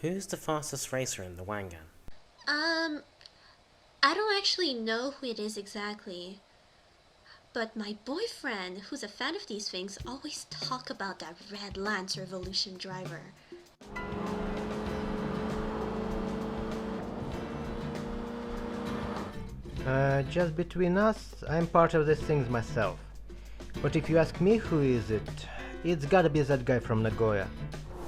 Who's the fastest racer in the Wangan? I don't actually know who it is exactly, but my boyfriend, who's a fan of these things, always talk about that Red Lance Revolution driver. Just between us, I'm part of these things myself. But if you ask me who is it, it's gotta be that guy from Nagoya.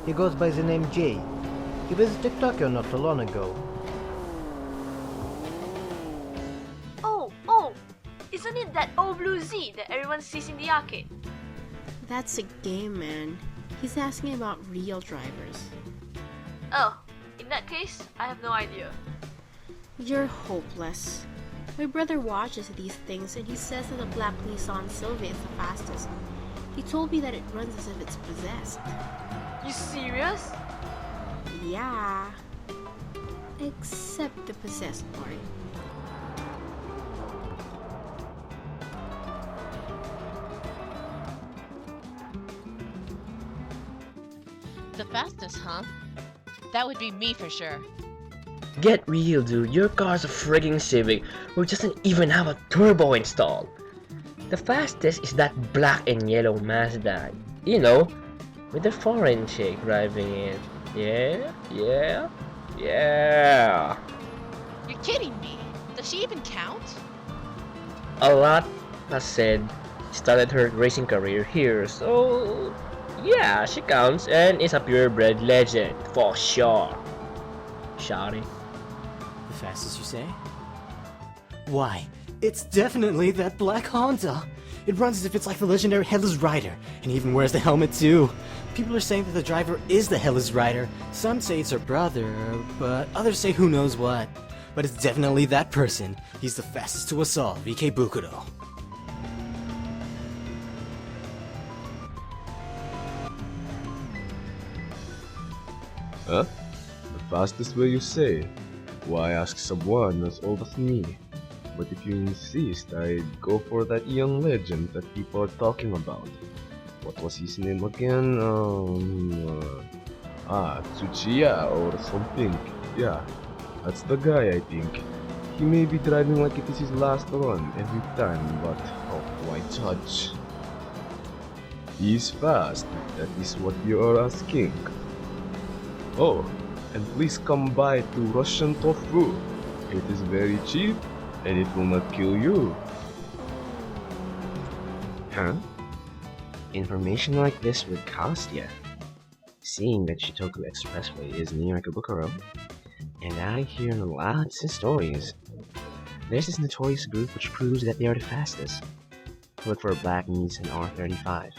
He goes by the name Jay. He visited Tokyo not too long ago. Oh, isn't it that old blue Z that everyone sees in the arcade? That's a game, man. He's asking about real drivers. Oh, in that case, I have no idea. You're hopeless. My brother watches these things and he says that the black Nissan Sylvia is the fastest. He told me that it runs as if it's possessed. You serious? Yeah. Except the possessed part. The fastest, huh? That would be me for sure. Get real, dude. Your car's a frigging Civic who doesn't even have a turbo installed. The fastest is that black and yellow Mazda. You know, with the foreign chick driving it. Yeah. You're kidding me. Does she even count? A lot has said started her racing career here, so yeah, she counts and is a purebred legend for sure. Shawty. The fastest, you say? Why, it's definitely that black Honda. It runs as if it's like the legendary Headless Rider, and even wears the helmet too. People are saying that the driver is the Headless Rider. Some say it's her brother, but others say who knows what. But it's definitely that person. He's the fastest to us all, VK Bukuro. Huh? The fastest way you say? Why ask someone as old as me? But if you insist, I'd go for that young legend that people are talking about. What was his name again? Tsuchiya or something. Yeah, that's the guy I think. He may be driving like it is his last run every time, but oh, why judge? He's fast, that is what you are asking. Oh, and please come by to Russian tofu. It is very cheap and it will not kill you. Huh? Information like this would cost ya. Seeing that Shutoku Expressway is near Ikebukuro, and I hear lots of stories. There's this notorious group which proves that they are the fastest. Look for a black Nissan R35.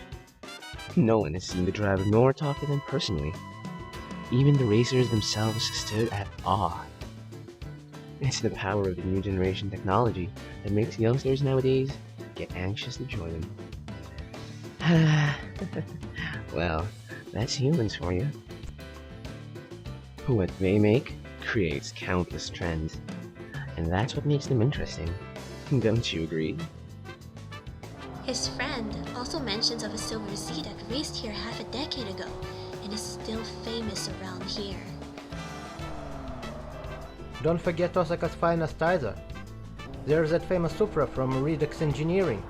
No one has seen the driver nor talked to them personally. Even the racers themselves stood at awe. It's the power of the new generation technology that makes youngsters nowadays get anxious to join them. Well, that's humans for you. What they make creates countless trends, and that's what makes them interesting. Don't you agree? His friend also mentions of a silver Z that raced here half a decade ago and is still famous around here. Don't forget Osaka's finest either. There's that famous Supra from Redux Engineering.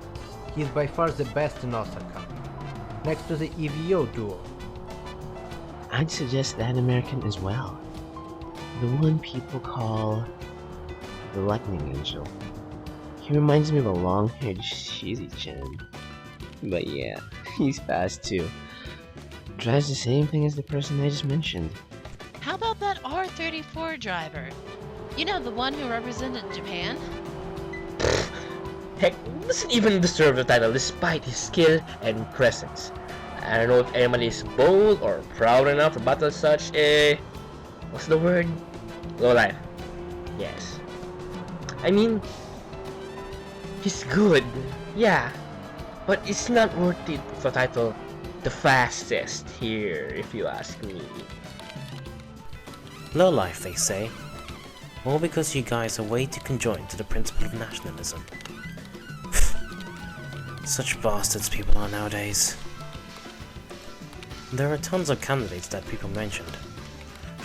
He's by far the best in Osaka, next to the EVO duo. I'd suggest that American as well. The one people call the Lightning Angel. He reminds me of a long-haired Shizi-chan. But yeah, he's fast too. Drives the same thing as the person I just mentioned. How about that R34 driver? You know, the one who represented Japan? Heck, doesn't even deserve the title despite his skill and presence. I don't know if anyone is bold or proud enough to battle such a... what's the word? Lowlife. Yes. I mean, he's good, yeah, but it's not worth it for the title the fastest here, if you ask me. Low life, they say. All because you guys are way too conjoined to the principle of nationalism. Such bastards people are nowadays. There are tons of candidates that people mentioned.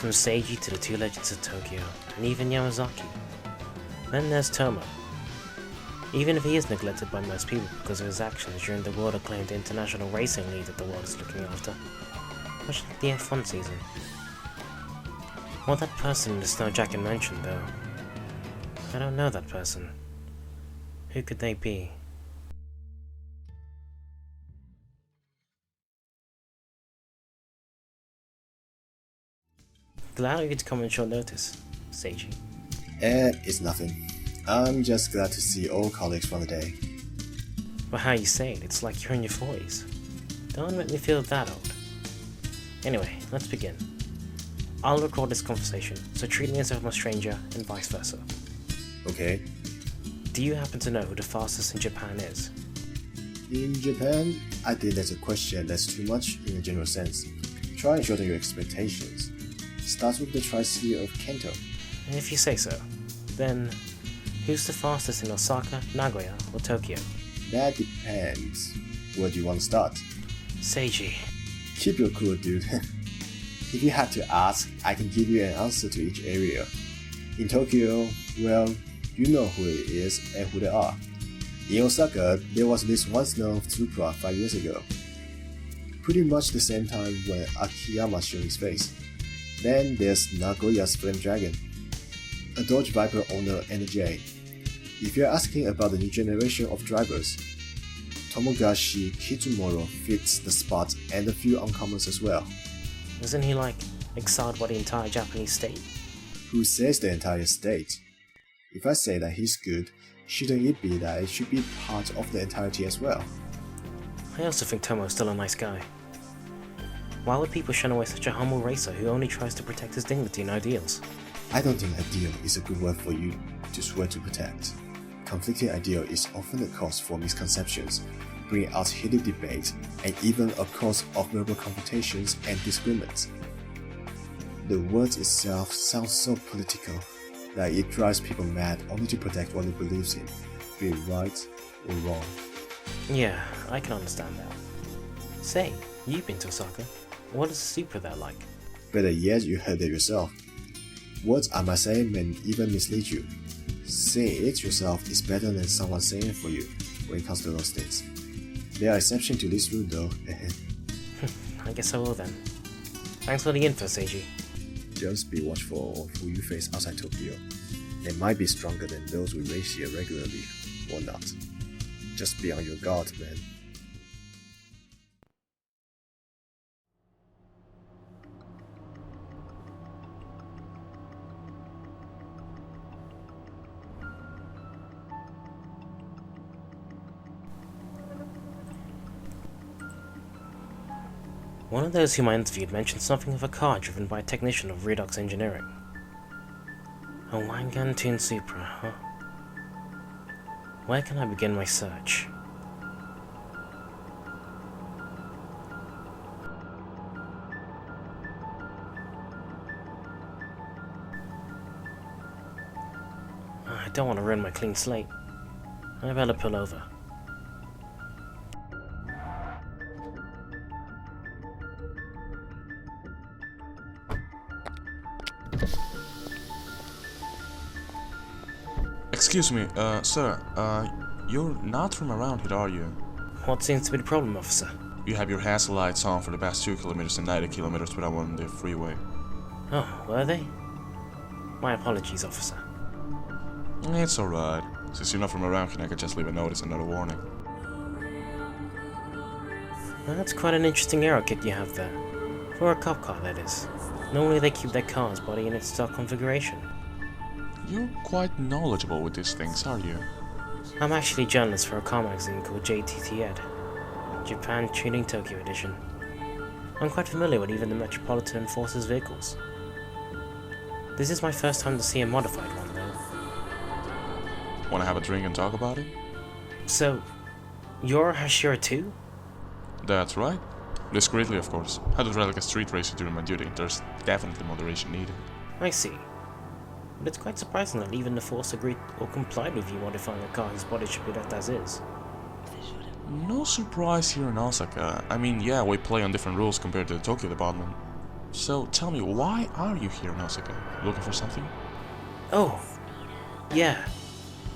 from Seiji to the two legends of Tokyo, and even Yamazaki. Then there's Tomo. Even if he is neglected by most people because of his actions during the world-acclaimed international racing league that the world is looking after, much like the F1 season. What that person in the snow jacket mentioned, though, I don't know that person. Who could they be? Glad you could come on short notice, Seiji. It's nothing. I'm just glad to see old colleagues from the day. Well, how you say it, it's like you're in your 40s. Don't make me feel that old. Anyway, let's begin. I'll record this conversation, so treat me as if I'm a stranger, and vice versa. Okay. Do you happen to know who the fastest in Japan is? In Japan, I think that's a question that's too much in a general sense. Try and shorten your expectations. Start with the tri-city of Kento. If you say so. Then, who's the fastest in Osaka, Nagoya, or Tokyo? That depends. Where do you want to start? Seiji. Keep your cool, dude. If you had to ask, I can give you an answer to each area. In Tokyo, well, you know who it is and who they are. In Osaka, there was this once known Supra 5 years ago. Pretty much the same time when Akiyama showed his face. Then there's Nagoya's Flame Dragon, a Dodge Viper owner and a J. If you're asking about the new generation of drivers, Tomogashi Kitsumoro fits the spot and a few uncommons as well. Isn't he like exiled by the entire Japanese state? Who says the entire state? If I say that he's good, shouldn't it be that it should be part of the entirety as well? I also think Tomo's still a nice guy. Why would people shun away such a humble racer who only tries to protect his dignity and ideals? I don't think ideal is a good word for you to swear to protect. Conflicting ideal is often a cause for misconceptions, bringing out heated debate and even a cause of verbal confrontations and disagreements. The word itself sounds so political that it drives people mad only to protect what it believes in, be it right or wrong. Yeah, I can understand that. Say, you've been to Osaka. What is the Supra there like? Better yet, you heard it yourself. Words I might say may even mislead you. Saying it yourself is better than someone saying it for you when it comes to those things. There are exceptions to this rule though. I guess I will then. Thanks for the info, Seiji. Just be watchful of who you face outside Tokyo. They might be stronger than those who race here regularly, or not. Just be on your guard, man. One of those whom I interviewed mentioned something of a car driven by a technician of Redux Engineering. A Wangan tuned Supra, huh? Where can I begin my search? I don't want to ruin my clean slate. I better pull over. Excuse me, sir, you're not from around here, are you? What seems to be the problem, officer? You have your hazard lights on for the past 2 kilometers and 90 kilometers without on the freeway. Oh, were they? My apologies, officer. It's alright. Since you're not from around here, I could just leave a notice and not a warning. That's quite an interesting arrow kit you have there. For a cop car, that is. Normally they keep their car's body in its stock configuration. You're quite knowledgeable with these things, are you? I'm actually a journalist for a car magazine called JTT Ed, Japan Tuning Tokyo Edition. I'm quite familiar with even the Metropolitan Enforcer's vehicles. This is my first time to see a modified one, though. Wanna have a drink and talk about it? So, you're a Hashira too? That's right. Discreetly, of course. I don't ride like a street racer during my duty. There's definitely moderation needed. I see. But it's quite surprising that even the Force agreed or complied with you modifying a car whose body should be left as is. No surprise here in Osaka. I mean, yeah, we play on different rules compared to the Tokyo department. So tell me, why are you here in Osaka? Looking for something? Oh, yeah.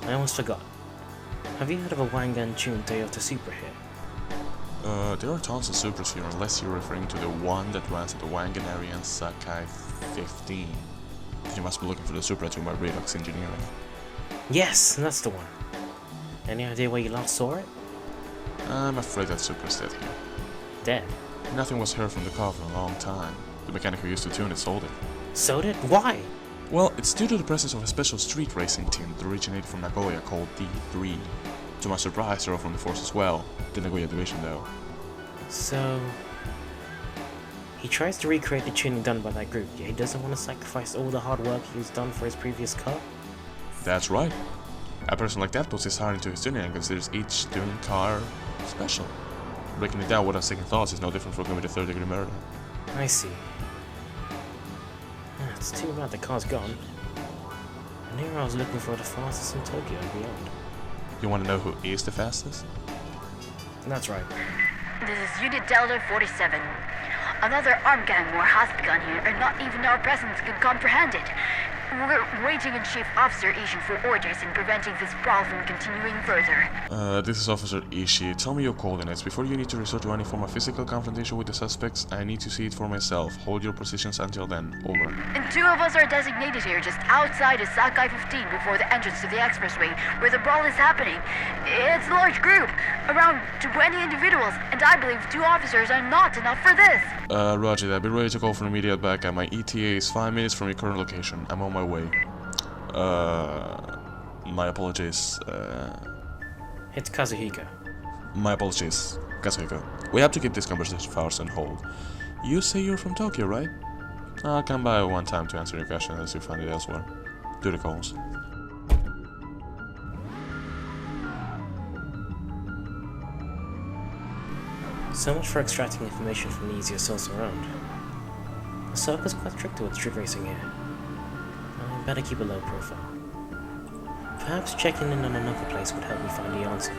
I almost forgot. Have you heard of a Wangan tuned Toyota Supra here? There are tons of Supras here, unless you're referring to the one that runs at the Wangan area in Sakai 15. You must be looking for the Supra to my Redux Engineering. Yes, that's the one. Any idea where you last saw it? I'm afraid that Supra's dead here. Dead? Nothing was heard from the car for a long time. The mechanic who used to tune it sold it. Sold it? Why? Well, it's due to the presence of a special street racing team that originated from Nagoya called D3. To my surprise, they're all from the force as well. The Nagoya division, though. So... he tries to recreate the tuning done by that group, yet he doesn't want to sacrifice all the hard work he's done for his previous car? That's right. A person like that puts his heart into his tuning and considers each tuned car special. Breaking it down without second thoughts is no different from committing third-degree murder. I see. It's too bad the car's gone. And here I was looking for the fastest in Tokyo and beyond. You want to know who is the fastest? That's right. This is Unit Delta 47. Another armed gang war has begun here, and not even our presence can comprehend it. We're waiting on Chief Officer Ishii for orders in preventing this brawl from continuing further. This is Officer Ishii. Tell me your coordinates. Before you need to resort to any form of physical confrontation with the suspects, I need to see it for myself. Hold your positions until then. Over. And 2 of us are designated here just outside of Sakai 15 before the entrance to the expressway, where the brawl is happening. It's a large group, around 20 individuals, and I believe 2 officers are not enough for this. Roger that. Be ready to call for an immediate backup. My ETA is 5 minutes from your current location. I'm on my way. My apologies. It's Kazuhiko. My apologies, Kazuhiko. We have to keep this conversation fast on hold. You say you're from Tokyo, right? I'll come by one time to answer your question unless you find it elsewhere. Do the calls. So much for extracting information from the easiest source around. The circle's quite strict with street racing here. I better keep a low profile. Perhaps checking in on another place would help me find the answer.